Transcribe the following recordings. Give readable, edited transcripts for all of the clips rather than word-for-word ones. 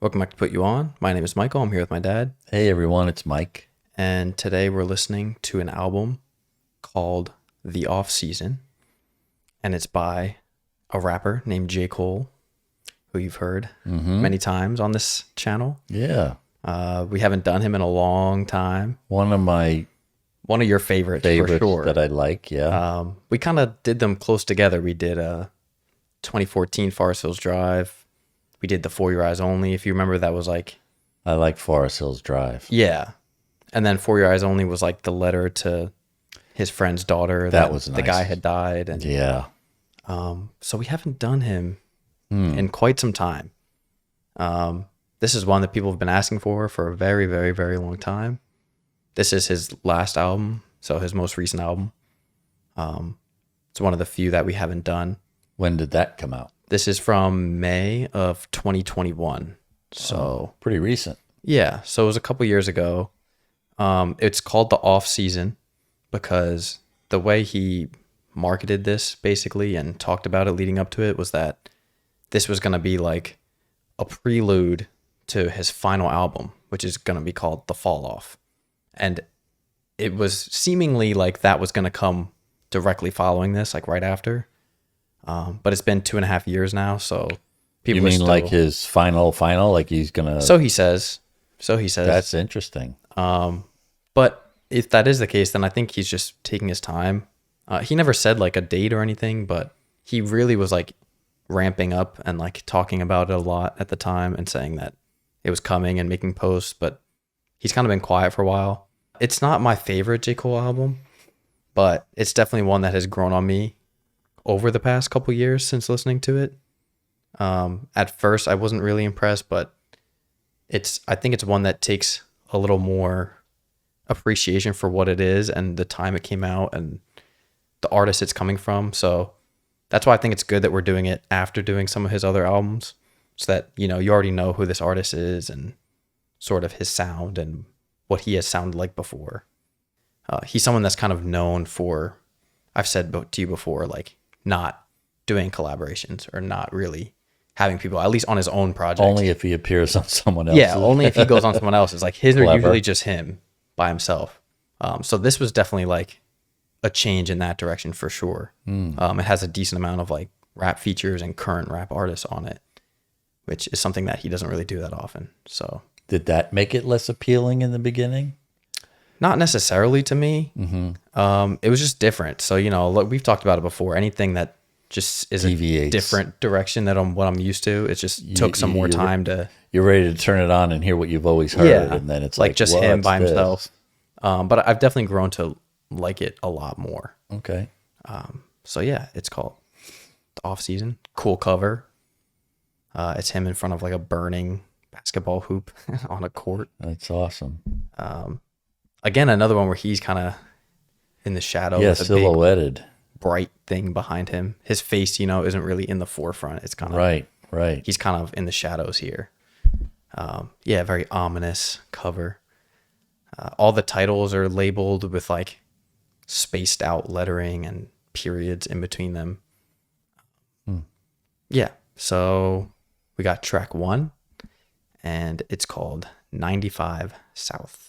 Welcome back to Put You On. My name is Michael. I'm here with my dad. Hey everyone, it's Mike. And today we're listening to an album called The Off Season. And it's by a rapper named J. Cole, who you've heard many times on this channel. Yeah. We haven't done him in a long time. One of your favorites for sure. That I like, yeah. We kind of did them close together. We did 2014 Forest Hills Drive. We did the For Your Eyes Only. If you remember, that was like... I like Forest Hills Drive. Yeah. And then For Your Eyes Only was like the letter to his friend's daughter. That was nice. The guy had died. And, yeah. So we haven't done him in quite some time. This is one that people have been asking for a very, very, very long time. This is his last album, so his most recent album. It's one of the few that we haven't done. When did that come out? This is from May of 2021. So pretty recent. Yeah, so it was a couple years ago. It's called The Off Season because the way he marketed this basically and talked about it leading up to it was that this was going to be like a prelude to his final album, which is going to be called The Fall Off. And it was seemingly like that was going to come directly following this, like right after. But it's been 2.5 years now, so people. You mean still... like his final, like he's gonna? So he says. That's interesting. But if that is the case, then I think he's just taking his time. He never said like a date or anything, but he really was like ramping up and like talking about it a lot at the time and saying that it was coming and making posts. But he's kind of been quiet for a while. It's not my favorite J. Cole album, but it's definitely one that has grown on me over the past couple years since listening to it. At first I wasn't really impressed, but I think it's one that takes a little more appreciation for what it is and the time it came out and the artist it's coming from. So that's why I think it's good that we're doing it after doing some of his other albums, so that, you know, you already know who this artist is and sort of his sound and what he has sounded like before. He's someone that's kind of known for, I've said to you before, like not doing collaborations or not really having people, at least on his own project. Only if he appears on someone else. Yeah, only if he goes on someone else's. Like his are usually just him by himself. So this was definitely like a change in that direction for sure. It has a decent amount of like rap features and current rap artists on it, which is something that he doesn't really do that often. So did that make it less appealing in the beginning? Not necessarily to me. It was just different. So, you know, look, we've talked about it before. Anything that just is a different direction than what I'm used to, it just took some more time to... You're ready to turn it on and hear what you've always heard, and then it's like just him by himself. But I've definitely grown to like it a lot more. Okay. So yeah, it's called The Off Season. Cool cover. It's him in front of like a burning basketball hoop on a court. That's awesome. Again, another one where he's kind of in the shadow. Yeah, with a silhouetted. Big, bright thing behind him. His face, you know, isn't really in the forefront. It's kind of... Right. He's kind of in the shadows here. Yeah, very ominous cover. All the titles are labeled with like spaced out lettering and periods in between them. Yeah, so we got track 1, and it's called 95 South.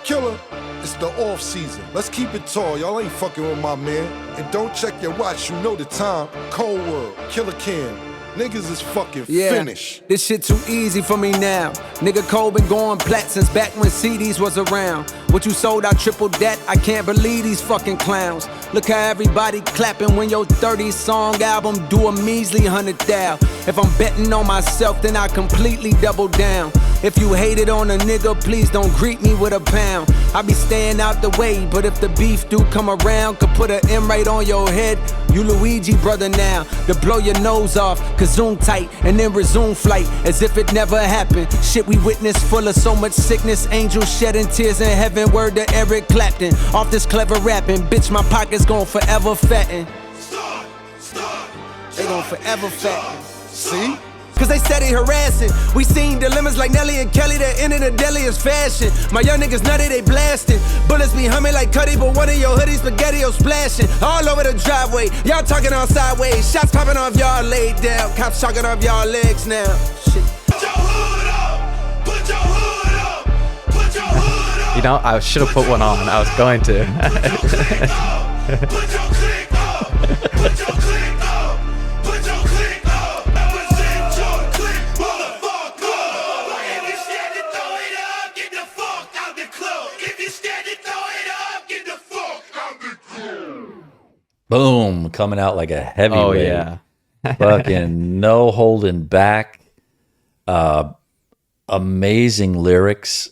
Killer, it's the off season. Let's keep it tall. Y'all ain't fucking with my man. And don't check your watch, you know the time. Cold World, Killer Cam. Niggas is fucking finished. This shit too easy for me now. Nigga Cole been going plat since back when CDs was around. What you sold, I tripled that. I can't believe these fucking clowns. Look how everybody clapping when your 30-song album do a measly 100,000. If I'm betting on myself, then I completely double down. If you hated on a nigga, please don't greet me with a pound. I be staying out the way, but if the beef do come around, could put an M right on your head. You Luigi brother now, to blow your nose off, cause zoom tight and then resume flight as if it never happened. Shit we witnessed full of so much sickness, angels shedding tears in heaven. Word to Eric Clapton, off this clever rapping, bitch my pockets gon' forever fatten. Stop. They gon' forever fatten. See? cause they steady harassing. We seen dilemmas like Nelly and Kelly that end in the deadliest fashion. My young niggas nutty, they blasting. Bullets be humming like Cuddy, but one of your hoodies spaghetti splashing. All over the driveway, y'all talking on sideways. Shots popping off y'all laid down. Cops talking off y'all legs now. Shit. Put your hood up! Put your hood up! Put your hood up! You know, I should have put one on. I was going to. Put your click up! Put your click up! Put your click up! Put your click up! Represent your click, motherfucker! If you stand and throw it up, get the fuck out the club! If you stand and throw it up, get the fuck out the club! Boom, coming out like a heavyweight. Oh, yeah. Fucking no holding back. Amazing lyrics.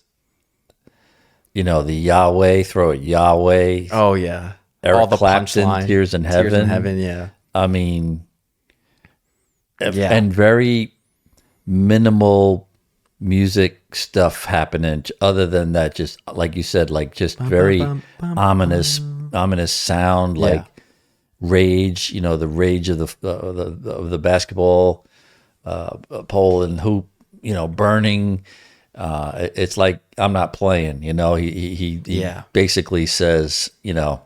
You know, the Yahweh, throw it Yahweh. Oh, yeah. Eric All the Clapton, punchline. Tears in Heaven. Tears in Heaven, yeah. I mean, Yeah. and very minimal music stuff happening other than that, just like you said, like just very ominous sound, like rage, you know, the rage of the basketball pole and hoop, you know, burning. It's like, I'm not playing, you know. He basically says, you know,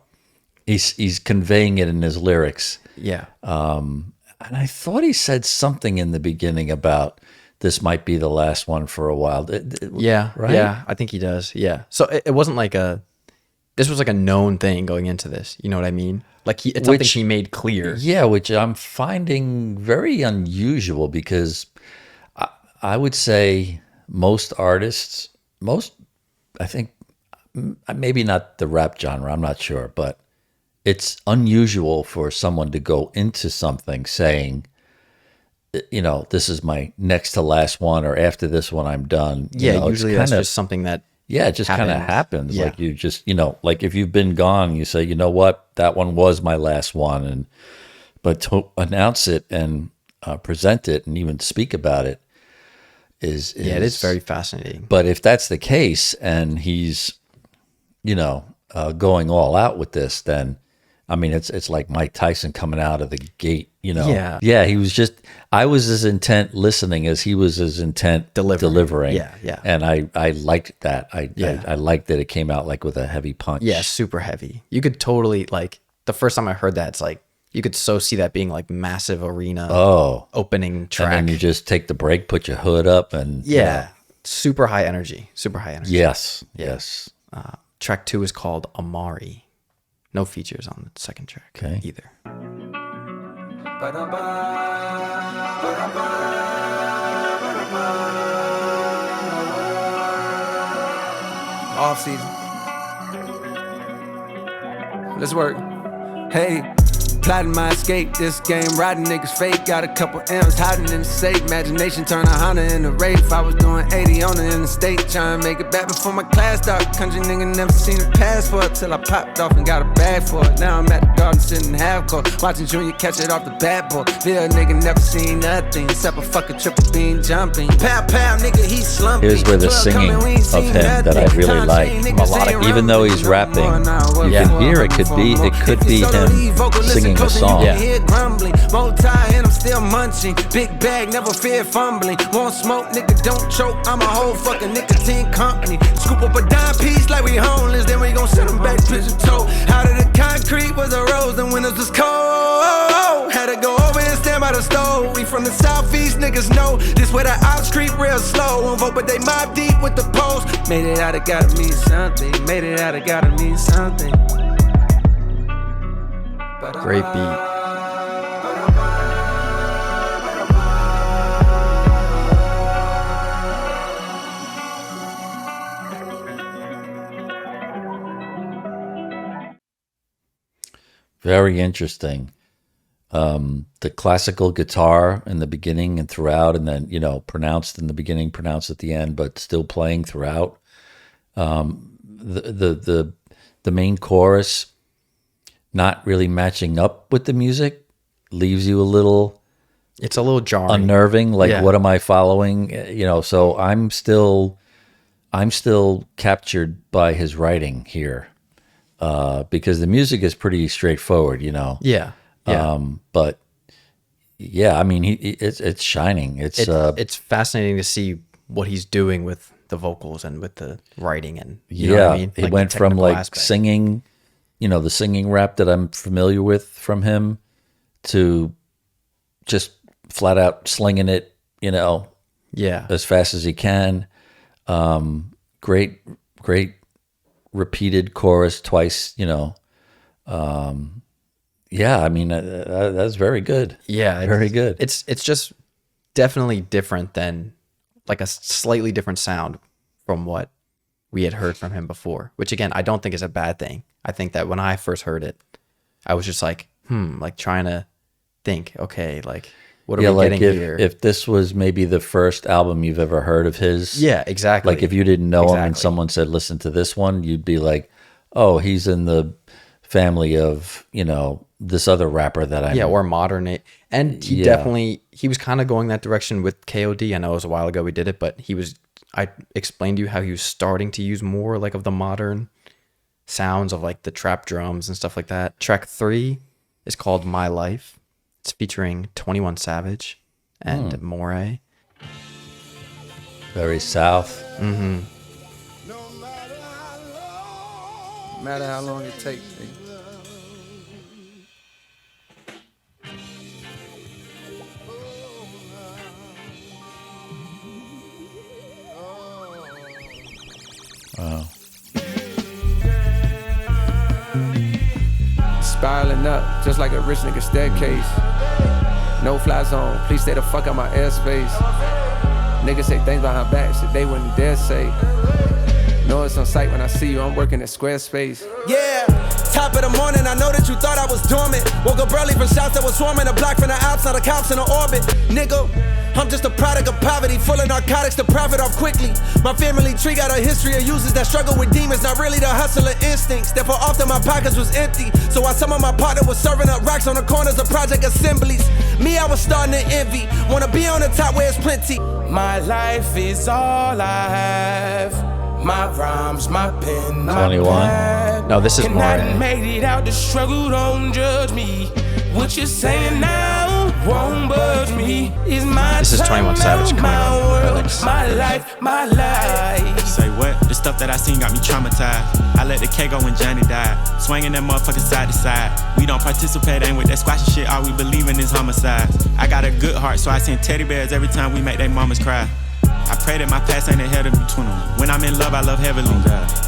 he's conveying it in his lyrics. Yeah. And I thought he said something in the beginning about this might be the last one for a while. Yeah. Right? Yeah, I think he does. Yeah. So it wasn't like this was like a known thing going into this. You know what I mean? Like it's something he made clear. Yeah, which I'm finding very unusual because I would say most artists, I think, maybe not the rap genre, I'm not sure, but it's unusual for someone to go into something saying, you know, this is my next to last one, or after this one, I'm done. Yeah, you know, usually that's just something that it just kind of happens. Yeah. Like you just, you know, like if you've been gone, you say, you know what, that one was my last one. But to announce it and present it and even speak about it is it is very fascinating. But if that's the case and he's, you know, going all out with this, then I mean, it's like Mike Tyson coming out of the gate, you know. Yeah. He was just, I was as intent listening as he was as intent delivering. Yeah. And I liked that. I liked that it came out like with a heavy punch. Yeah, super heavy. You could totally, like, the first time I heard that, it's like, you could so see that being like massive arena opening track. And then you just take the break, put your hood up and. Yeah. Super high energy. Yes. Track 2 is called Amari. No features on the second track either. Off season. Let's work. Hey. Plotting my escape, this game, riding niggas fake. Got a couple M's hiding in the safe. Imagination turn a Honda into Wraith. I was doing 80 on the interstate, trying to make it back before my class started. Country nigga never seen a passport till I popped off and got a bag for it. Now I'm at the garden sitting half court, watching Junior catch it off the bat board. Bill nigga never seen nothing except a fucking triple beam jumping. Pow pow nigga, he slumping. Here's where the singing of him that I really like, melodic, even though he's rapping, you can hear it could be him singing a song. Grumbling, multi and I'm still munching. Big bag, never fear fumbling. Won't smoke, nigga, don't choke. I'm a whole fucking nicotine company. Scoop up a dime piece like we homeless, then we gon' send them back pigeon toe. Out of the concrete was a rose, the windows was cold. Had to go over and stand by the stove. We from the southeast, niggas know this where the ops creep real slow. Won't vote, but they mob deep with the post. Made it out, it gotta mean something. Made it out, it gotta mean something. Great beat. Very interesting. The classical guitar in the beginning and throughout, and then, you know, pronounced in the beginning, pronounced at the end, but still playing throughout. The main chorus not really matching up with the music leaves you a little. It's a little jarring, unnerving. Like, what am I following? You know, so I'm still captured by his writing here, because the music is pretty straightforward. You know. Yeah. But yeah, I mean, it's shining. It's fascinating to see what he's doing with the vocals and with the writing, and you know what I mean? He Like, the went from technical like aspect. singing, the singing rap that I'm familiar with from him, to just flat out slinging it, Yeah, as fast as he can. Great repeated chorus twice, yeah, I mean, that's very good. yeah, Very good. It's just definitely different than, like, a slightly different sound from what we had heard from him before, which again, I don't think is a bad thing. I think that when I first heard it, I was just like, like trying to think, okay, like, what are we like getting here? if this was maybe the first album you've ever heard of his. Yeah, exactly. Like if you didn't know him and Exactly. someone said, listen to this one, you'd be like, oh, he's in the family of, this other rapper that I Yeah, or modern. And he definitely, he was kind of going that direction with KOD. I know it was a while ago we did it, but I explained to you how he was starting to use more like of the modern sounds of like the trap drums and stuff like that. Track 3 is called My Life. It's featuring 21 Savage and Moray. very South. No matter how long it takes. Spiraling up, just like a rich nigga staircase. No fly zone, please stay the fuck out my airspace. Niggas say things behind backs that they wouldn't dare say. Know it's on sight when I see you, I'm working at Squarespace. Yeah, top of the morning, I know that you thought I was dormant. Woke up early from shots that was swarming. A block from the Alps, now the cops in the orbit. Nigga, I'm just a product of poverty, full of narcotics to profit off quickly. My family tree got a history of users that struggle with demons, not really the hustler instincts. Therefore often my pockets was empty. So while some of my partner was serving up racks on the corners of project assemblies, me, I was starting to envy. Wanna be on the top where it's plenty. My life is all I have. My rhymes, my pen, my 21. pad. No, this is And I Moray. made it out the struggle, don't judge me. What you're saying now won't budge me. Is my This is 21 Savage time, coming my on world, lyrics. my life, my life. Say what? The stuff that I seen got me traumatized. I let the K go when Johnny died. Swinging that motherfucker side to side. We don't participate, ain't with that squashy shit. All we believe in is homicides. I got a good heart, so I send teddy bears every time we make they mamas cry. I pray that my past ain't ahead of me. 21. When I'm in love, I love heavily.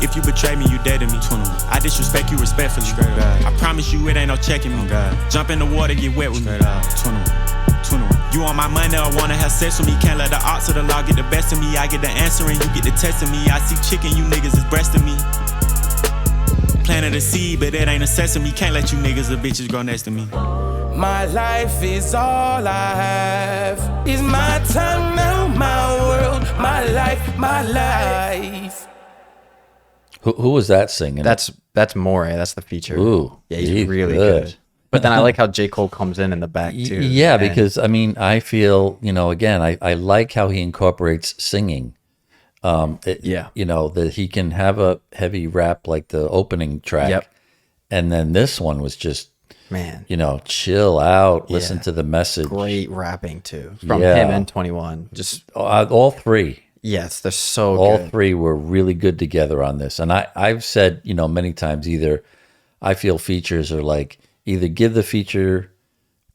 If you betray me, you dead to me. 21. I disrespect you respectfully. I promise you it ain't no checking me. Jump in the water, get wet with me. 21. You want my money or wanna have sex with me? Can't let the odds of the law get the best of me. I get the answer and you get the test of me. I see chicken, you niggas is breasting me. Planted a seed, but it ain't a sesame. Can't let you niggas or bitches grow next to me. My life is all I have. Is my time now, my world, my life, my life. Who was that singing? That's Moray. That's the feature. Ooh, yeah, he's he's really good. good. But then I like how J. Cole comes in the back too. Yeah, And because I mean, I feel, again, I like how he incorporates singing. Yeah. That he can have a heavy rap like the opening track. Yep. And then this one was just, man, chill out, listen Yeah. to the message. great rapping too from Yeah. him and 21. Just All three. yes, they're so All good. three were really good together on this. And I've said, many times, either I feel features are like, either give the feature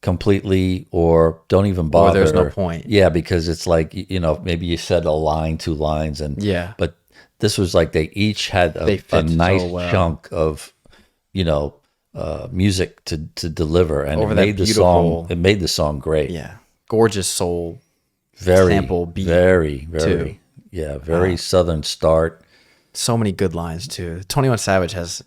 completely or don't even bother. there's no point. Yeah, because it's like, maybe you said a line, 2 lines, and Yeah. But this was like they each had They a fit nice so well. chunk of, music to deliver, and Over it that made the beautiful- song. It made the song great. Yeah, gorgeous soul. Very sample beat, very, too. yeah, very Southern start. So many good lines too. 21 Savage has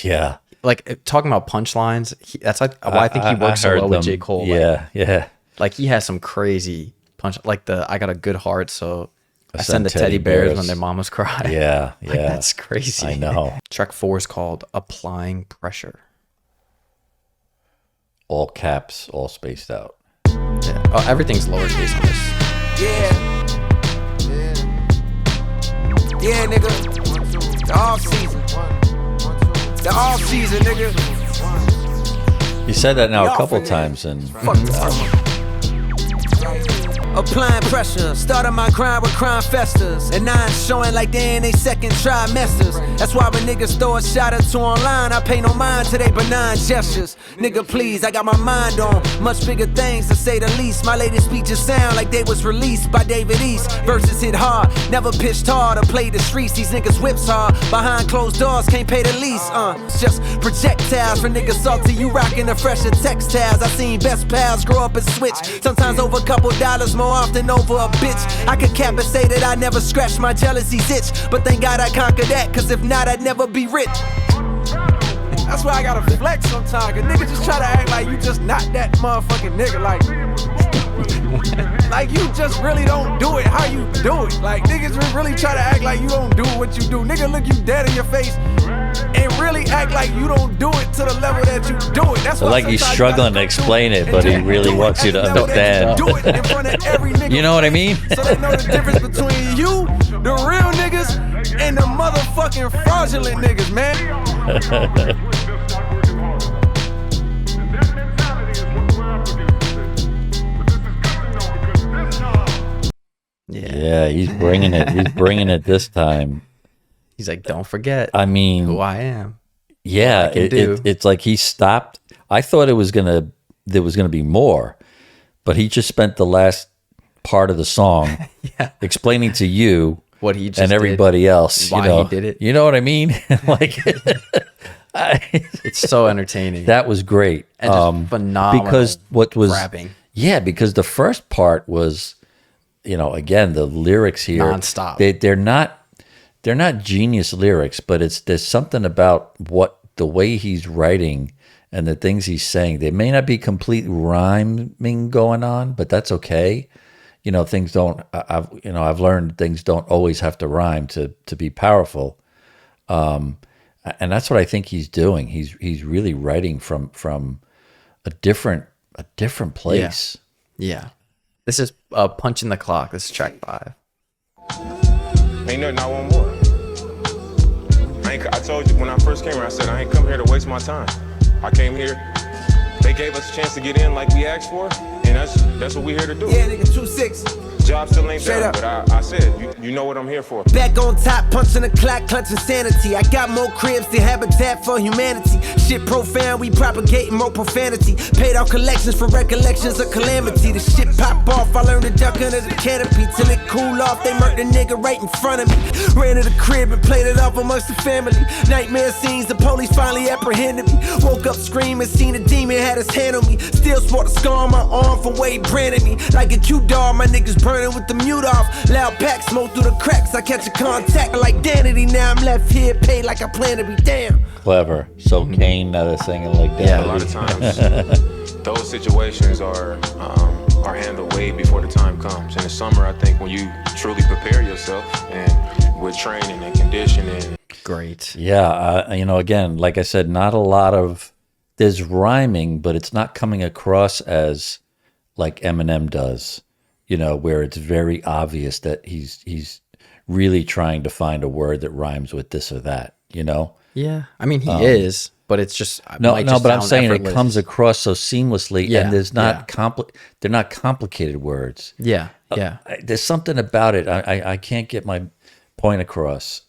Yeah. like talking about punchlines. That's like why I think he works so heard well with them. J. Cole. Yeah. Like he has some crazy punch. Like I got a good heart, so I send send the teddy teddy bears bears. when their mamas cry. Yeah, Like, yeah. that's crazy. I know. Track 4 is called Applying Pressure. All caps, all spaced out. Yeah. Oh, everything's lowercase on this. Yeah, nigga. The off season. The off season, nigga. You said that now Y'all a couple forget. times, and Fuck this summer. applying pressure. Started my grind with crime festers, and now I'm showing like they in they second trimesters. That's why when niggas throw a shot or two online, I pay no mind to they benign gestures. Nigga, please, I got my mind on much bigger things to say the least. My latest speeches sound like they was released by David East. Verses hit hard, never pitched hard or played the streets. These niggas whips hard, behind closed doors, can't pay the lease. It's just projectiles for niggas salty. You rockin' the fresher textiles. I seen best pals grow up and switch. Sometimes over a couple dollars, more often over a bitch. I could cap and say that I never scratched my jealousy's itch, but thank God I conquered that, cause if not, I'd never be rich. That's why I gotta flex sometimes, cause niggas just try to act like you just not that motherfucking nigga. Like you just really don't do it how you do it. Like niggas really try to act like you don't do what you do. Nigga look you dead in your face and really act like you don't do it to the level that you do it. That's why like he's struggling to explain it, but he really wants you to understand. Do it in front of every nigga. You know what I mean? So they know the difference between you, the real niggas, and the motherfucking fraudulent niggas, man. Yeah, he's bringing it. He's bringing it this time. He's like, don't forget. I mean, who I am. Yeah, it's like he stopped. I thought there was gonna be more, but he just spent the last part of the song explaining to you what he just and everybody else. Why he did it. You know what I mean? Like, it's so entertaining. That was great. And just phenomenal. Because what was rapping. Yeah, because the first part was, again, the lyrics here nonstop. They're not genius lyrics, but there's something about the way he's writing and the things he's saying. They may not be complete rhyming going on, but that's okay. Things don't. I've learned things don't always have to rhyme to be powerful, and that's what I think he's doing. He's really writing from a different place. Yeah. This is punching the clock. This is track 5. Ain't nothing I want more. I told you when I first came here, I said I ain't come here to waste my time. I came here, they gave us a chance to get in like we asked for, and that's what we here to do. Yeah, nigga, 2-6. Job still ain't Straight done, up. but I said, you know what I'm here for. Back on top, punching the clock, clutching sanity. I got more cribs than Habitat for Humanity. Shit profound, we propagating more profanity. Paid off collections for recollections of calamity. The shit pop off, I learned to duck under the canopy. Till it cool off, they murked the nigga right in front of me. Ran to the crib and played it off amongst the family. Nightmare scenes, the police finally apprehended me. Woke up screaming, seen a demon, had his hand on me. Still sport a scar on my arm from where he branded me. Like a Q-dog, my niggas burning with the mute off. Loud pack, smoke through the cracks. I catch a contact like Danity. Now I'm left here, paid like I plan to be damn. Clever. So Kane singing like that. Yeah, a lot of times those situations are handled way before the time comes. In the summer, I think when you truly prepare yourself and with training and conditioning. Great. Yeah, again, like I said, not a lot of there's rhyming, but it's not coming across as like Eminem does. Where it's very obvious that he's really trying to find a word that rhymes with this or that. Yeah, I mean he is, but it's just no. just But I'm saying effortless. it comes across so seamlessly, Yeah, and there's not yeah. they're not complicated words. Yeah. There's something about it. I can't get my point across.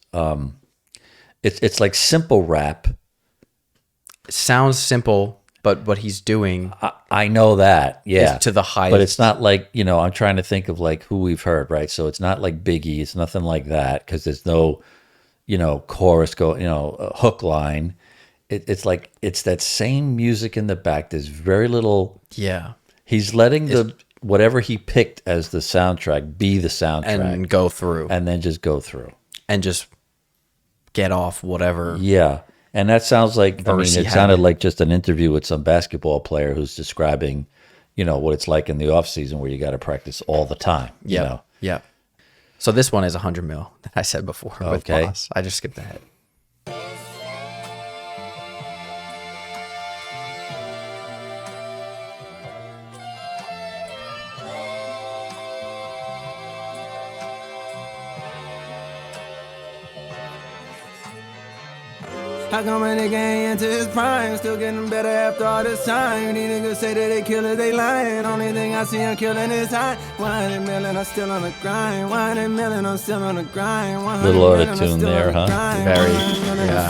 It's like simple rap. It sounds simple, but what he's doing I know that, yeah, is to the highest. But it's not like I'm trying to think of like who we've heard, right? So it's not like Biggie. It's nothing like that because there's no, chorus hook line. It's like it's that same music in the back. There's very little. Yeah. He's letting whatever he picked as the soundtrack be the soundtrack And go through. and then just go through. And just get off whatever. Yeah. And that sounds like, Verse he it had. sounded like just an interview with some basketball player who's describing, what it's like in the off season where you got to practice all the time. Yeah. Yeah. So this one is 100 mil that I said before with Okay. Boss. I just skipped ahead. How come a nigga ain't into his prime? Still getting better after all this time. These niggas say that they killers, they lying. Only thing I see him killing is time. 100 million, I'm still on the grind. 100 million, I'm still on the grind. Little auto-tune there, huh? Very, yeah.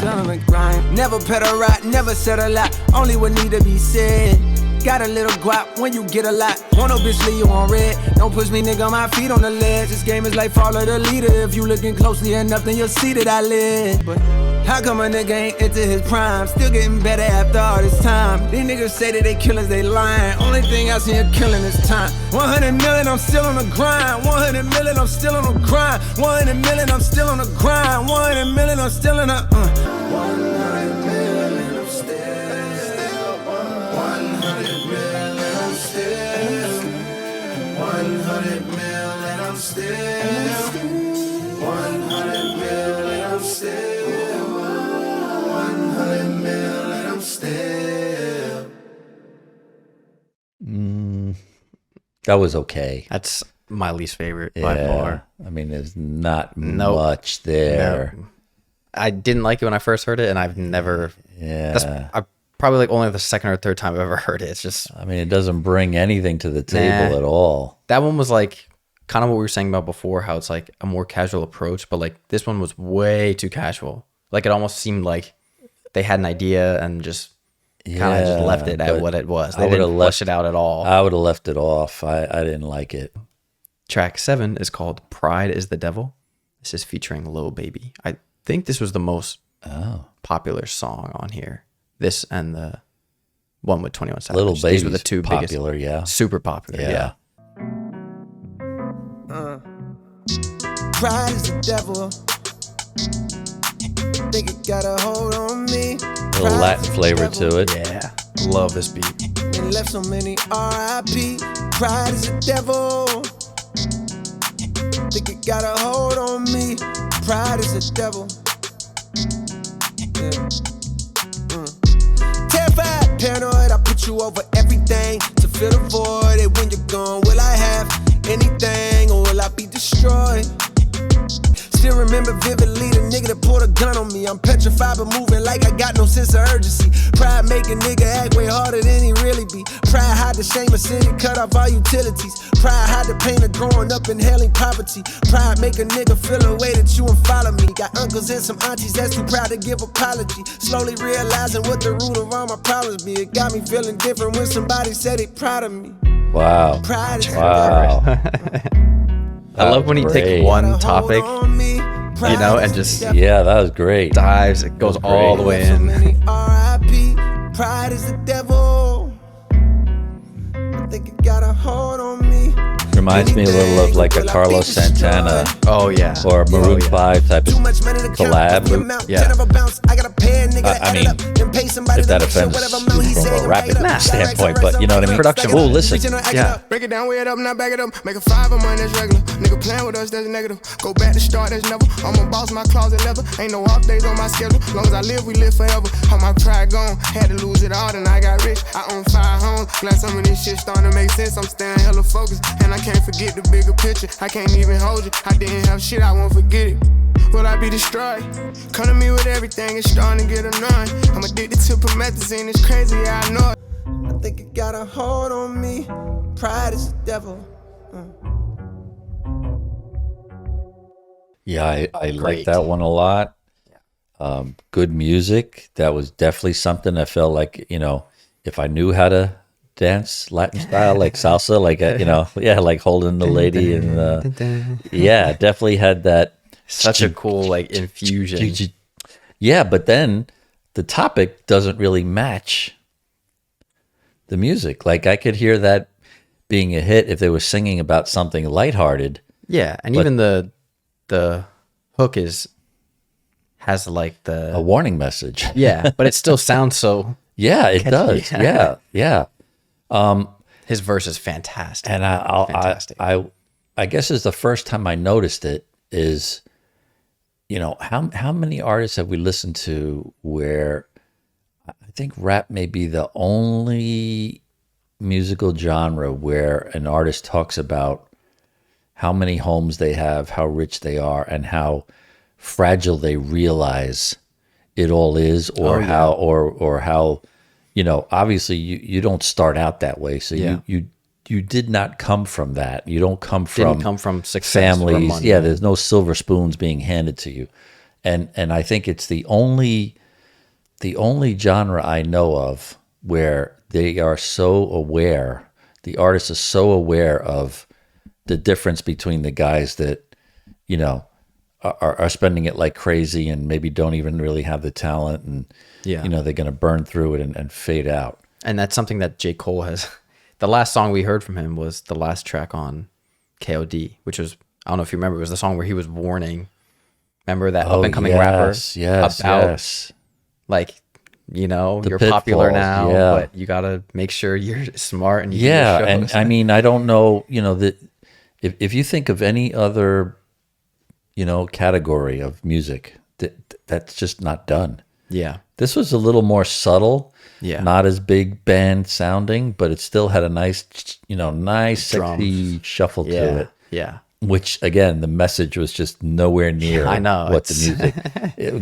Never pedal right, never said a lot. Only what need to be said. Got a little guap when you get a lot. Want no bitch leave you on red. Don't push me, nigga, my feet on the ledge. This game is like follow the leader. If you looking closely enough, then you'll see that I live. But how come a nigga ain't into his prime? Still getting better after all this time. These niggas say that they killers, they lying. Only thing I see him killing is time. 100 million, I'm still on the grind. 100 million, I'm still on the grind. 100 million, I'm still on the grind. 100 million, I'm still in the 100 million, I'm still 100 million, I'm still 100 million, I'm still 100 million, I'm still 100 million, I'm still. That was okay. That's my least favorite by far. I mean, there's not much there. No. I didn't like it when I first heard it, and I've never. Yeah. That's probably like only the second or third time I've ever heard it. It's just. I mean, it doesn't bring anything to the table at all. That one was like kind of what we were saying about before, how it's like a more casual approach, but like this one was way too casual. Like it almost seemed like they had an idea and just kind of just left it at what it was. They didn't flesh it out at all. I would have left it off. I didn't like it. Track 7 is called Pride is the Devil. This is featuring Lil Baby. I think this was the most popular song on here. This and the one with 21 Savage. Lil Baby's These were the two popular, biggest. yeah. Super popular, yeah. Pride is the devil. Think it got a hold on me. A little Latin flavor to it. Yeah. Love this beat. And left so many R.I.P. Pride is the devil. Think it got a hold on me. Pride is the devil. Terrified, paranoid, I put you over everything to fill the void. And when you're gone, will I have anything or will I be destroyed? Still remember vividly the nigga that pulled a gun on me. I'm petrified but moving like I got no sense of urgency. Pride make a nigga act way harder than he really be. Pride hide the shame of sin and cut off all utilities. Pride hide the pain of growing up inhaling poverty. Pride make a nigga feel a way that you won't follow me. Got uncles and some aunties that's too proud to give apology. Slowly realizing what the root of all my problems be. It got me feeling different when somebody said they proud of me. Wow. Pride is Wow. I love when he takes one topic, you know, and just Yeah, that was great. dives. It goes all the way in. R.I.P. Pride is the devil. I think it got a hold on me. Reminds me a little of like a Carlos Santana Oh yeah. or a Maroon 5 type of Too much money to count. collab. Yeah. I got a pay a nigga to I add mean, it up, then pay somebody if to that make sure offends whatever amount he from say, a rapping write it up. standpoint, but you know what I mean? Production. Oh, listen. Yeah. Break it down, weigh it up, now back it up. Make a 5 of mine, that's regular. Nigga playing with us, that's negative. Go back to start, that's never. I'm a boss, my closet leather. Ain't no off days on my schedule. Long as I live, we live forever. How my pride gone, had to lose it all, then I got rich. I own 5 homes. Glad some of this shit starting to make sense. I'm staying hella focused, and I can't forget the bigger picture. I can't even hold you. I didn't have shit, I won't forget it. Will I be destroyed? Come to me with everything, it's starting to get annoying. I'm addicted to promethazine, it's crazy, yeah, I know it. I think it got a hold on me. Pride is the devil. Yeah, I like that one a lot. Good music. That was definitely something I felt like, you know, if I knew how to dance Latin style, like salsa, like, you know, yeah, like holding the lady and, yeah, definitely had that. Such a cool like infusion. Yeah, but then the topic doesn't really match the music. Like I could hear that being a hit if they were singing about something lighthearted. Yeah, and even the hook has like A warning message. yeah, but it still sounds so. Yeah, it does. Yeah. Yeah. His verse is fantastic. And Fantastic. I guess is the first time I noticed it is, you know, how many artists have we listened to where I think rap may be the only musical genre where an artist talks about how many homes they have, how rich they are, and how fragile they realize it all is, or Oh, yeah. how, or how, obviously you don't start out that way. So Yeah. you did not come from that. You don't come Didn't from come from success or families. money. Yeah, there's no silver spoons being handed to you, and I think it's the only genre I know of where they are so aware. The artist is so aware of the difference between the guys that, are spending it like crazy and maybe don't even really have the talent, and Yeah. they're going to burn through it and fade out. And that's something that J. Cole has. The last song we heard from him was the last track on KOD, which was, I don't know if you remember, it was the song where he was warning, remember that up and coming rapper yes, about yes. like, you're pitfalls, popular now, yeah. but you got to make sure you're smart and you Yeah, do your and shows. I mean, I don't know, that if you think of any other, category of music, that's just not done. Yeah. This was a little more subtle, Yeah. not as big band sounding, but it still had a nice, nice sexy shuffle to Yeah. it. Yeah. Which again, the message was just nowhere near I know, what the music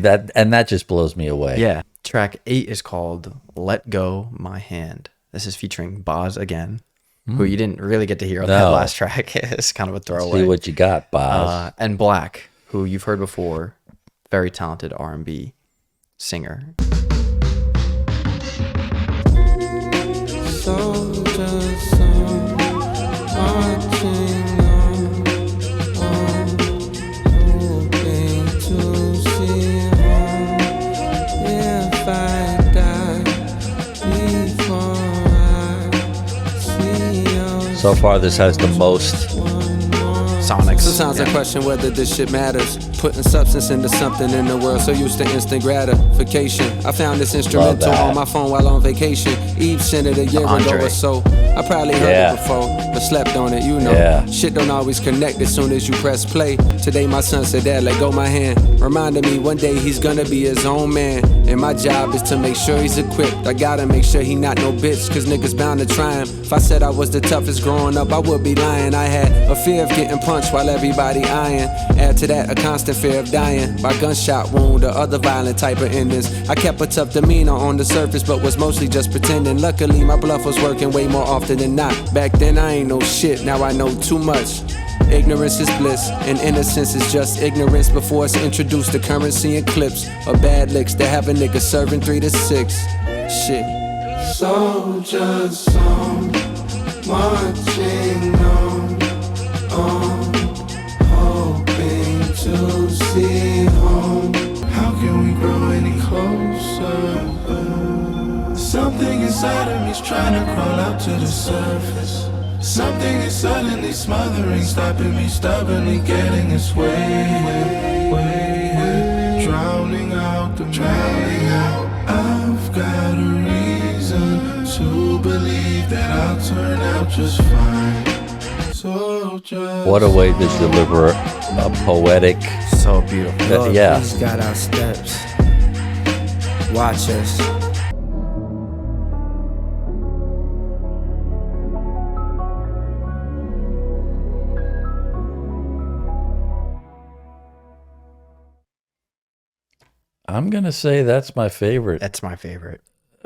that just blows me away. Yeah. Track 8 is called Let Go My Hand. This is featuring Boz again, who you didn't really get to hear on that No. last track. It's kind of a throwaway. See what you got, Boz. And Black, who you've heard before, very talented R&B singer. Soldiers on, marching on, hoping to see home. If I die before I see your So far, this has the most. Sonics. Sometimes I question whether this shit matters. Putting substance into something in the world so used to instant gratification. I found this instrumental that. on my phone while on vacation. Eve sent it a year ago Andre. or so. I probably heard Yeah. it before, but slept on it, Yeah. Shit don't always connect as soon as you press play. Today my son said, Dad, let go my hand. Reminded me one day he's gonna be his own man. And my job is to make sure he's equipped. I gotta make sure he not no bitch, cause niggas bound to try him. If I said I was the toughest growing up, I would be lying. I had a fear of getting punched while everybody eyeing. Add to that a constant fear of dying by gunshot wound or other violent type of endings. I kept a tough demeanor on the surface, but was mostly just pretending. Luckily, my bluff was working way more often than not. Back then, I ain't know shit, now I know too much. Ignorance is bliss, and innocence is just ignorance before it's introduced to currency and clips or bad licks that have a nigga serving 3 to 6. Shit. Soldiers on, marching on, hoping to see home. How can we grow any closer? Something inside of me's trying to crawl out to the surface. Something is suddenly smothering, stopping me stubbornly getting its way. Drowning out. I've got a reason to believe that I'll turn out just fine. So just What a way to deliver a poetic. So beautiful. Lord, yeah. please guide our steps. Watch us. I'm gonna say that's my favorite That's my favorite.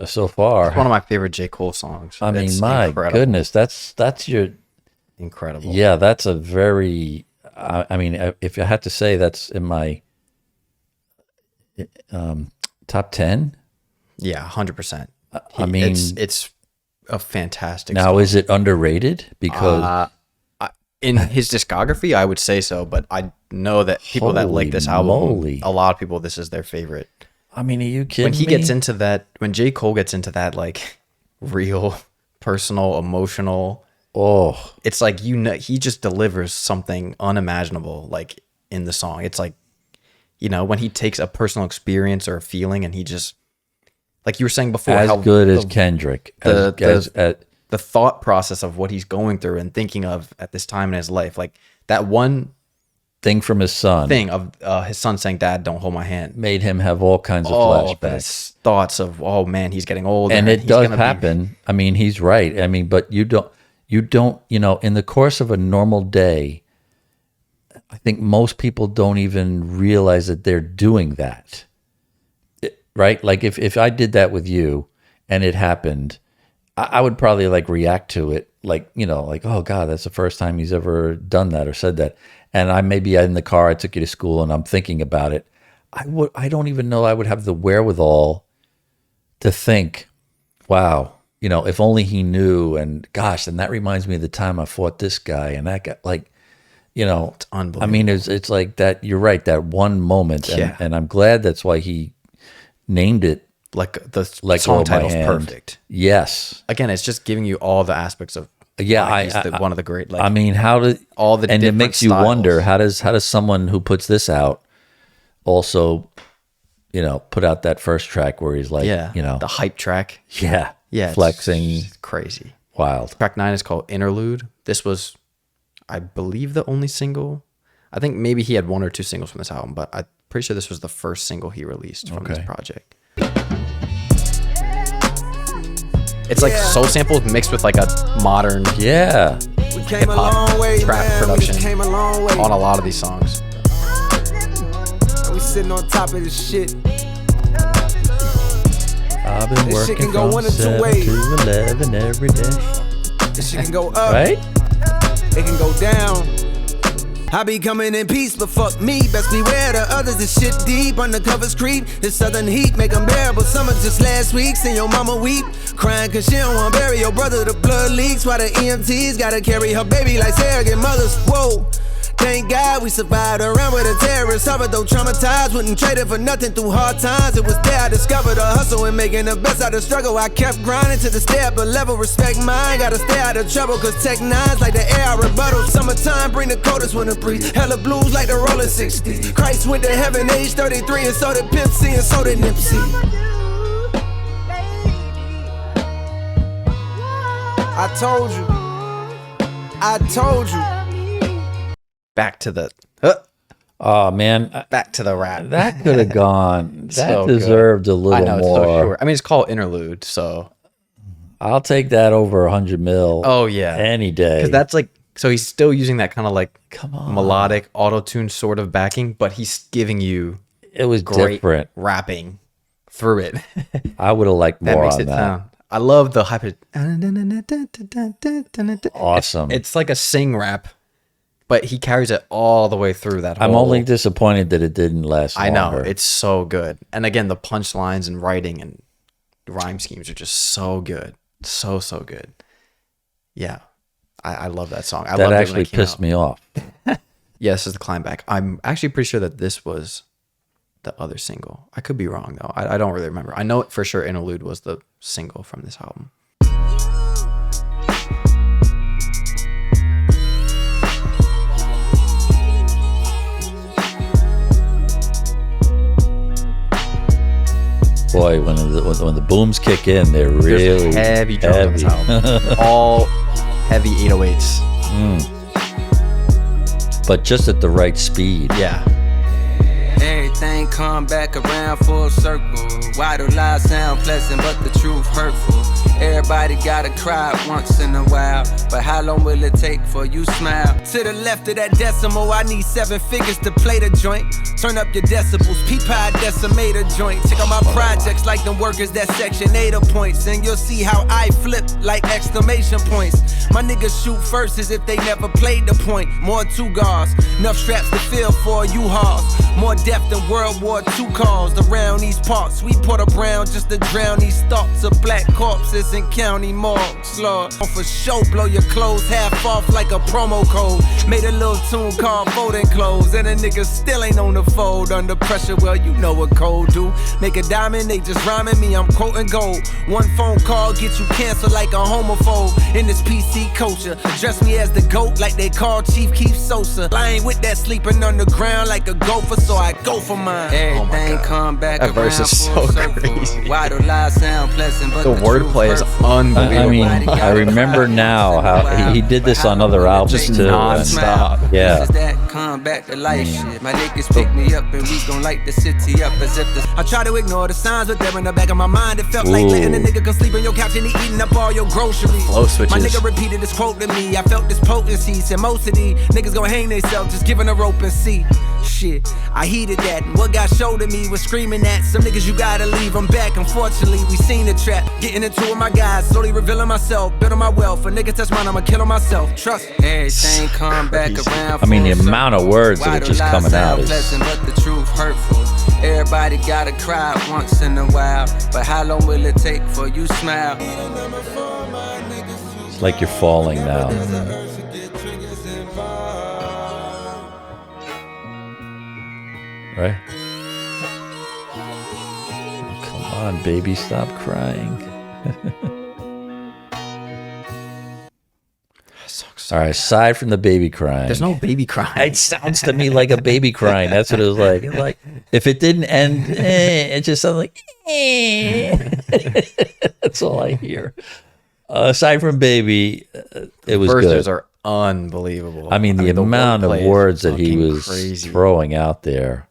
so far. It's one of my favorite J. Cole songs. I mean, It's my incredible. goodness, that's your. Incredible. Yeah, that's a very. I mean, if I had to say, that's in my top 10. Yeah, 100%. I mean, it's a fantastic now song. is it underrated? Because In his discography, I would say so, but I know that people that like Holy this album, moly. a lot of people, this is their favorite. I mean, are you kidding When he me? gets into that, when J. Cole gets into that, like, real, personal, emotional, oh, it's like, he just delivers something unimaginable, like, in the song. It's like, when he takes a personal experience or a feeling and he just, like you were saying before, as how good as Kendrick. the thought process of what he's going through and thinking of at this time in his life, like that one thing from his son thing of his son saying, "Dad, don't hold my hand," made him have all kinds of all flashbacks. his thoughts of, "Oh man, he's getting older," And it he's does gonna be-" happen. I mean, he's right. I mean, but you don't, in the course of a normal day, I think most people don't even realize that they're doing that. right? Like if I did that with you and it happened, I would probably like react to it like, you know, like, oh God, that's the first time he's ever done that or said that. And I maybe in the car, I took you to school and I'm thinking about it. I don't even know I would have the wherewithal to think, wow, you know, if only he knew. And gosh, and that reminds me of the time I fought this guy and that guy, like, you know, It's unbelievable. I mean, it's like that. You're right. That one moment. And I'm glad that's why he named it. Like the Let Go song of My title's Hand. perfect. Yes. Again, it's just giving you all the aspects of Yeah. he's one of the great. Like, I mean, how do all the and it different makes you styles. wonder how does someone who puts this out also, you know, put out that first track where he's like, yeah, you know, the hype track. yeah, Yeah, flexing, it's crazy. wild. Track 9 is called Interlude. This was, I believe, the only single. I think maybe he had 1 or 2 singles from this album, but I'm pretty sure this was the first single he released from this Okay. project. It's like soul samples mixed with like a modern Yeah, We came a hip-hop long way, trap man. production We just came a long way. on a lot of these songs. And we sitting on top of this shit. I've been This shit working can go from one of two 7 ways. to 11 every day. This shit can go up. Right? It can go down. I be coming in peace, but fuck me. Best beware the others. This shit deep. Undercovers creep. This southern heat make them bearable. Summer just last week. Seen your mama weep. Crying cause she don't wanna bury your brother. The blood leaks while the EMTs gotta carry her baby like surrogate mothers. Whoa. Thank God we survived around with a terrorist. Suffered though traumatized, wouldn't trade it for nothing through hard times. It was there I discovered a hustle and making the best out of struggle. I kept grinding to the step, but level respect mine. Gotta stay out of trouble, cause Tech 9's like the air I rebuttal. Summertime bring the coldest winter breeze. Hella blues like the rolling 60s. Christ went to heaven age 33 and so did Pimp C and so did Nipsey. I told you. Back to the Oh man, back to the rap. that could have gone. That So good. deserved a little I know, it's more. so short. I mean, it's called Interlude, so I'll take that over 100 mil. oh yeah, any day. because that's like, so he's still using that kind of like Come on. melodic auto-tune sort of backing, but he's giving you It was great different. rapping through it. I would have liked That more makes on it that. sound. I love the hype. Awesome. It's like a sing rap, but he carries it all the way through that whole. I'm only disappointed that it didn't last I know, longer. it's so good. And again, the punchlines and writing and rhyme schemes are just so good. So good. Yeah. I love that song. I that loved it when actually it came pissed out. me off. Yeah, this is the climb back. I'm actually pretty sure that this was the other single. I could be wrong though. I don't really remember. I know for sure Interlude was the single from this album. Boy, when the booms kick in, they're There's really heavy drums on this album. All heavy 808s. but just at the right speed. Yeah. Everything come back around full circle. Why do lies sound pleasant but the truth hurtful? Everybody gotta cry once in a while, but how long will it take for you smile? To the left of that decimal, I need 7 figures to play the joint. Turn up your decibels, peep how I decimate a joint. Check out my projects like them workers that section 8 points, and you'll see how I flip like exclamation points. My niggas shoot first as if they never played the point. More 2 guards, enough straps to fill for U-Hauls. More depth than World War II calls. Around these parts, we put a brown just to drown these thoughts of black corpses in county morgues. Lord, for sure, blow your clothes half off like a promo code. Made a little tune called Folding Clothes, and a nigga still ain't on the fold. Under pressure, well, you know what cold do. Make a diamond, they just rhyming me, I'm quoting gold. One phone call get you canceled like a homophobe. In this PC culture, dress me as the GOAT like they call Chief Keef Sosa. I ain't with that sleeping underground like a gopher, so I go for mine. Everything come back That verse around is full so circle. crazy. Why do lies sound pleasant but The wordplay is unbelievable. I mean, I remember now how he did this on other albums Just too. non-stop. Yeah. This is that come back to life shit. My niggas pick me up and we gon' light the city up as if the. I try to ignore the signs, but they're in the back of my mind. It felt like letting a nigga come sleep on your couch and he eating up all your groceries. Flow switches. My nigga repeated this quote to me. I felt this potency. Said most of these niggas gon' hang themselves just giving a rope and see. Shit, I heeded that, and what got showed to me was screaming at some niggas you gotta leave them back. Unfortunately, we seen the trap, getting into it with my guys, slowly revealing myself, building my wealth. A nigga touch mine, I'ma kill myself. Trust everything come back around. I mean, the amount of words that are just coming out is. But the truth hurtful. Everybody gotta cry once in a while, but how long will it take for you smile? It's like you're falling now. Right? Oh, come on, baby, stop crying. All right, aside from the baby crying. There's no baby crying. It sounds to me like a baby crying. That's what it was like. It's like if it didn't end, it just sounded like, That's all I hear. Aside from baby, it was Verses good. are unbelievable. I mean, the amount of wordplay is words that he fucking was crazy. throwing out there.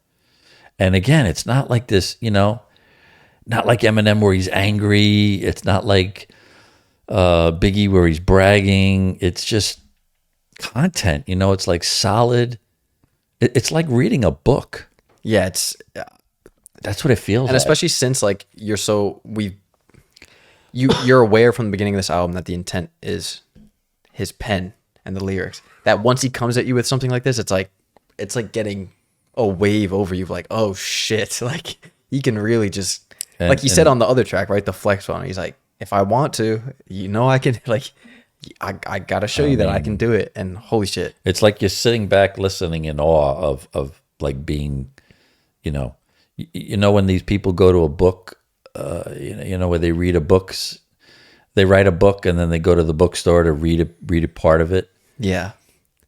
And again, it's not like this, not like Eminem where he's angry. It's not like Biggie where he's bragging. It's just content, it's like solid. It's like reading a book. Yeah, That's what it feels and like. especially since like you're aware from the beginning of this album that the intent is his pen and the lyrics. That once he comes at you with something like this, it's like getting a wave over you, like, oh shit, like he can really just like he said on the other track, right? The flex one. He's like, if I want to, I can, like, I gotta show you that I can do it. And holy shit, it's like you're sitting back listening in awe of like being, when these people go to a book, where they read they write a book and then they go to the bookstore to read a part of it. yeah.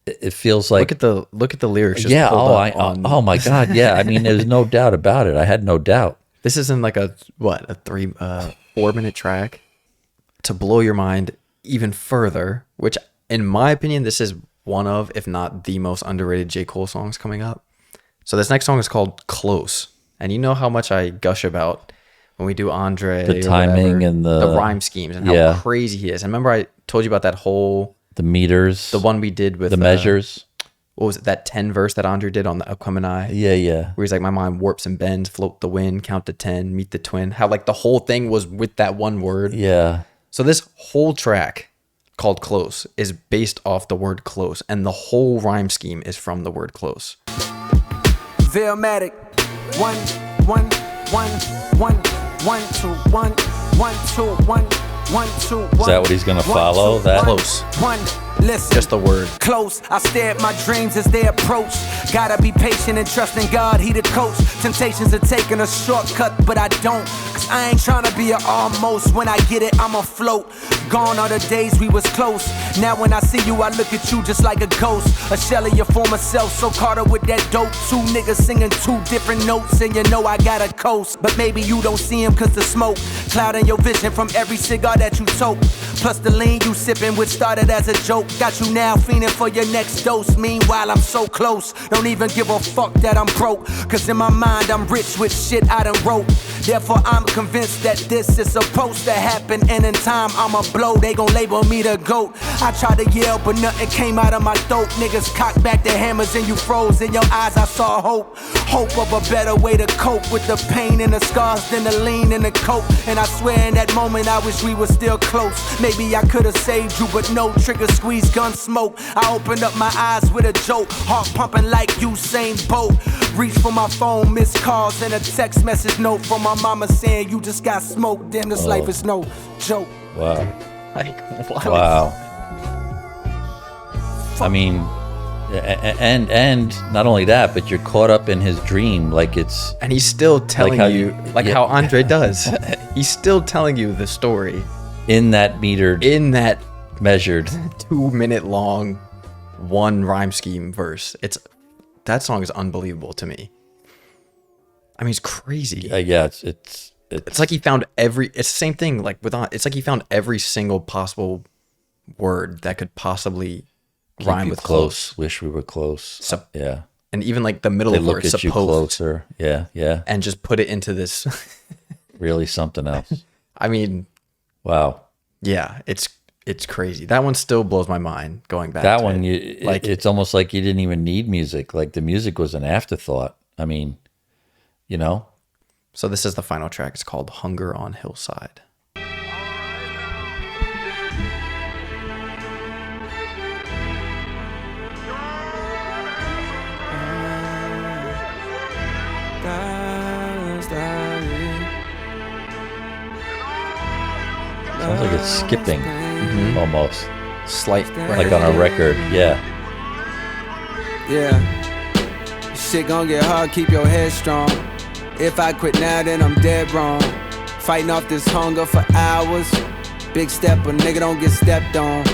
It feels like look at the lyrics. Just yeah. pulled Oh my God. Yeah. I mean, there's no doubt about it. I had no doubt. This isn't like a 4-minute track. To blow your mind even further, which in my opinion, this is one of, if not the most underrated J. Cole songs coming up. So this next song is called Close. And you know how much I gush about when we do Andre, The timing and the rhyme schemes and how crazy he is. And remember I told you about that whole the meters, the one we did with the measures. What was it? That 10 verse that Andre did on the Upcoming Eye. Yeah. Where he's like, my mind warps and bends, float the wind, count to 10, meet the twin. How like the whole thing was with that one word. Yeah. So this whole track called Close is based off the word close, and the whole rhyme scheme is from the word close. Veilmatic, 1 1 1 1 1 2 1 1 2 1 1 2 1. Is that what he's gonna follow? That Close. 1. Listen. Just the word. Close. I stare at my dreams as they approach. Gotta be patient and trust in God, he the coach. Temptations are taking a shortcut, but I don't. Cause I ain't trying to be a almost. When I get it, I'm afloat. Gone are the days we was close. Now when I see you, I look at you just like a ghost. A shell of your former self, so caught up with that dope. 2 niggas singing 2 different notes, and you know I got a coast. But maybe you don't see him cause the smoke clouding your vision from every cigar that you toke. Plus the lean you sipping, which started as a joke, got you now fiending for your next dose. Meanwhile, I'm so close, don't even give a fuck that I'm broke. Cause in my mind, I'm rich with shit I done wrote. Therefore, I'm convinced that this is supposed to happen. And in time, I'ma blow, they gon' label me the GOAT. I tried to yell, but nothing came out of my throat. Niggas cocked back their hammers and you froze. In your eyes, I saw hope. Hope of a better way to cope with the pain and the scars than the lean and the coke. And I swear in that moment, I wish we were still close. Maybe I could've saved you, but no trigger squeeze, gun smoke. I opened up my eyes with a joke, heart pumping like Usain Bolt. Reach for my phone, missed calls and a text message note from my mama saying you just got smoked. Damn, this life is no joke. Wow. Like, what? Wow. I mean, and not only that, but you're caught up in his dream, like it's. And he's still telling how you, how Andre does. He's still telling you the story in that metered, in that measured 2-minute long one rhyme scheme verse. That song is unbelievable to me. I mean, it's crazy. Yeah, it's like he found it's the same thing. Like it's like he found every single possible word that could possibly rhyme with close. Wish we were close. So, yeah. And even like the middle They of look words, at you supposed. closer. Yeah. And just put it into this. Really something else. I mean, wow. yeah, it's it's crazy. That one still blows my mind going back That to one, it. it's almost like you didn't even need music. Like the music was an afterthought. I mean, you know? So this is the final track. It's called Hunger on Hillside. Sounds like it's skipping almost. Slight. Like on a record. Yeah. Yeah. Shit gon' get hard, keep your head strong. If I quit now, then I'm dead wrong. Fighting off this hunger for hours. Big stepper, nigga don't get stepped on.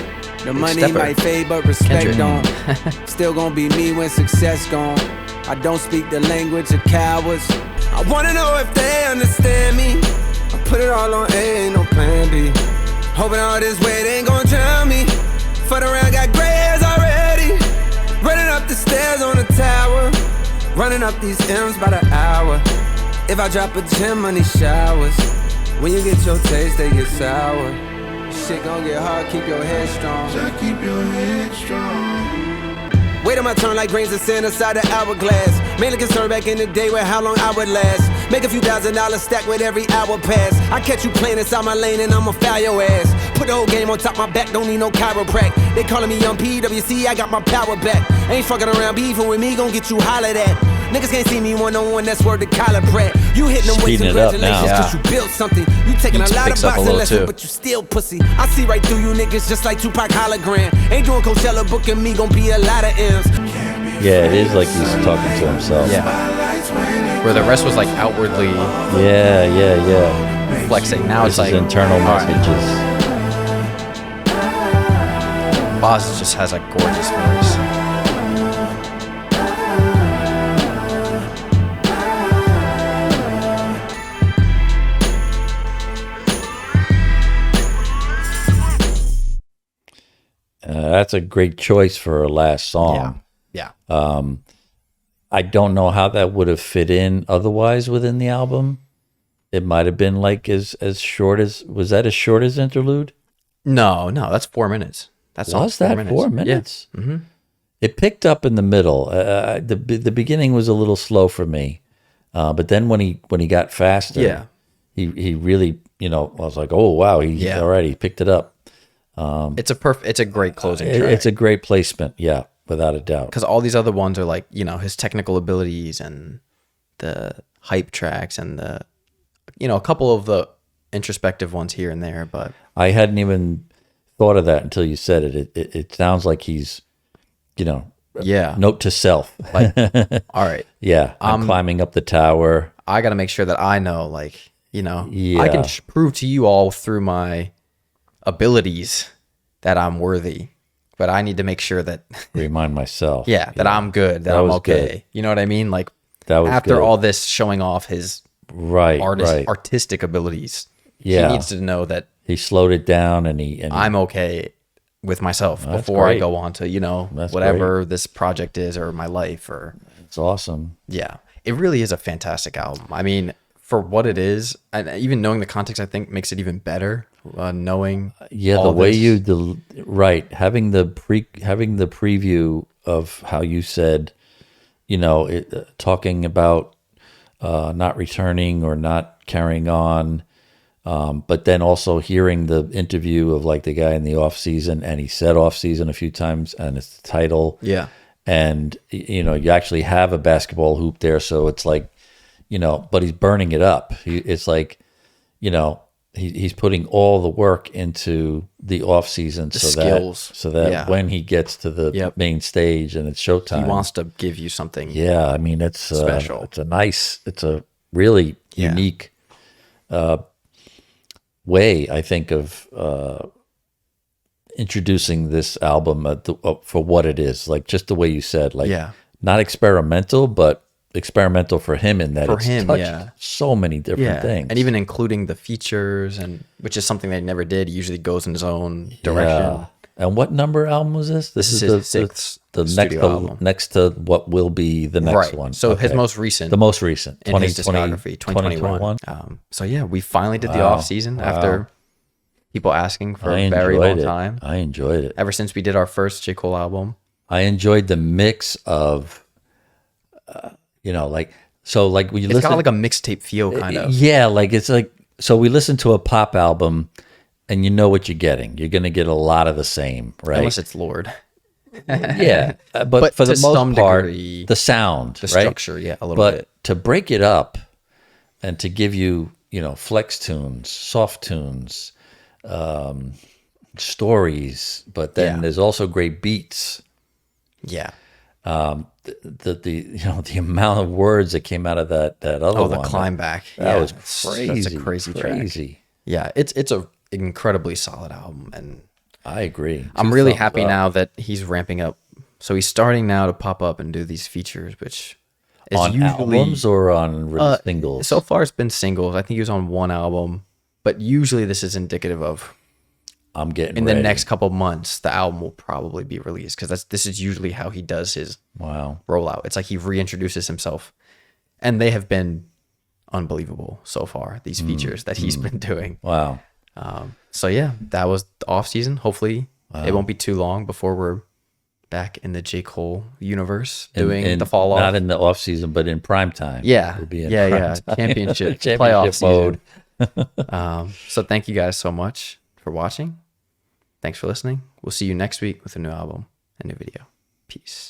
The money stepper. might fade, but respect Kendrick. don't. Still gon' be me when success gone. I don't speak the language of cowards. I wanna know if they understand me. I put it all on A, ain't no plan B. Hoping all this weight ain't gon' drown me. Fuck around, got gray hairs already. Running up the stairs on the tower. Running up these M's by the hour. If I drop a gem on these showers. When you get your taste, they get sour. Shit gon' get hard, keep your head strong. Just keep your head strong. Wait on my turn like grains of sand inside the hourglass. Mainly concerned back in the day with how long I would last. Make a few $1,000 stack with every hour pass. I catch you playing inside my lane and I'ma foul your ass. Put the whole game on top my back, don't need no chiroprac. They calling me young PWC, I got my power back. Ain't fucking around, beefing with me, gon' get you hollered at. Niggas can't see me one-on-one, that's word to collar Pratt. You hitting them with Speeding it up congratulations now. cause you built something. You taking Beats a lot of picks up a boxing little lessons, too. but you still pussy. I see right through you niggas just like Tupac hologram. Ain't doing Coachella, booking me gon' be a lot of M's. Yeah, it is like he's talking to himself. Yeah. Where the rest was like outwardly Yeah. flexing. Now This it's like is internal all right. messages. Boz just has a gorgeous voice. That's a great choice for a last song. Yeah. I don't know how that would have fit in otherwise within the album. It might have been like as short as, was that as short as Interlude? No, that's 4 minutes. That's all Was that 4 minutes? Yeah. Mm-hmm. It picked up in the middle. The beginning was a little slow for me, but then when he got faster, Yeah. he really, I was like, oh wow, he already picked it up. It's a great closing track. It's a great placement, yeah, without a doubt. Because all these other ones are like, his technical abilities and the hype tracks and the, a couple of the introspective ones here and there. But I hadn't even thought of that until you said it. It sounds like he's, note to self. like, all right, Yeah, I'm climbing up the tower. I got to make sure that I know, like, I Yeah. can prove to you all through my abilities that I'm worthy. But I need to make sure that, Remind myself. that I'm good, that That I'm was okay. good. You know what I mean? Like, That was after good. all this showing off his Right, right. artistic abilities, Yeah. he needs to know that He slowed it down and I'm okay with myself That's before I great. go on to, That's whatever this project is or my life or it's awesome. yeah. It really is a fantastic album. I mean, for what it is, and even knowing the context, I think makes it even better. Knowing Yeah, all the way this. having the preview of how you said, talking about not returning or not carrying on, but then also hearing the interview of like the guy in the off season, and he said off season a few times, and it's the title. Yeah. And you actually have a basketball hoop there, so it's like, but he's burning it up. It's like, he's putting all the work into the off season, skills. so that Yeah. when he gets to the main stage and it's showtime, He wants to give you something. yeah, I mean it's Special. It's a really Yeah. unique way, I think, of introducing this album for what it is, like just the way you said, like not experimental, but experimental for him in that For it's him, touched yeah. so many different things, And even including the features, and which is something that he never did. He usually goes in his own direction. Yeah. And what number album was this? This is his sixth the studio album. next to what will be the next one. So his Okay. most recent. The most recent. in his discography, 2021. So yeah, we finally did the off season after people asking for I a very long enjoyed it. time. I enjoyed it. Ever since we did our first J. Cole album. I enjoyed the mix of, like when you It's listen, got like a mixtape feel, kind of. yeah, like it's like, so we listen to a pop album, and you know what you're getting. You're going to get a lot of the same, right? Unless it's Lord. Yeah, but for to the most some part, degree, the sound, the right? structure, yeah, a little But bit. to break it up and to give you, flex tunes, soft tunes, stories, but then Yeah. there's also great beats. Yeah. The amount of words that came out of that other Oh, one. the climb back. That Yeah, was it's- crazy. That's a crazy track. Crazy. Yeah, it's a incredibly solid album, and I agree. I'm Two really thumbs happy up. now that he's ramping up. So he's starting now to pop up and do these features, which is On usually albums or on singles. So far, it's been singles. I think he was on one album, but usually this is indicative of I'm getting in ready. the next couple months the album will probably be released, because this is usually how he does his Wow. rollout. It's like he reintroduces himself, and they have been unbelievable so far. These features that he's been doing. Wow. So yeah, that was the off season. Hopefully, it won't be too long before we're back in the J. Cole universe doing In- the fall off. Not in the off season, but in prime time. Yeah, We'll be in yeah, prime yeah. time. Championship Championship playoff mode. season. So thank you guys so much for watching. Thanks for listening. We'll see you next week with a new album and new video. Peace.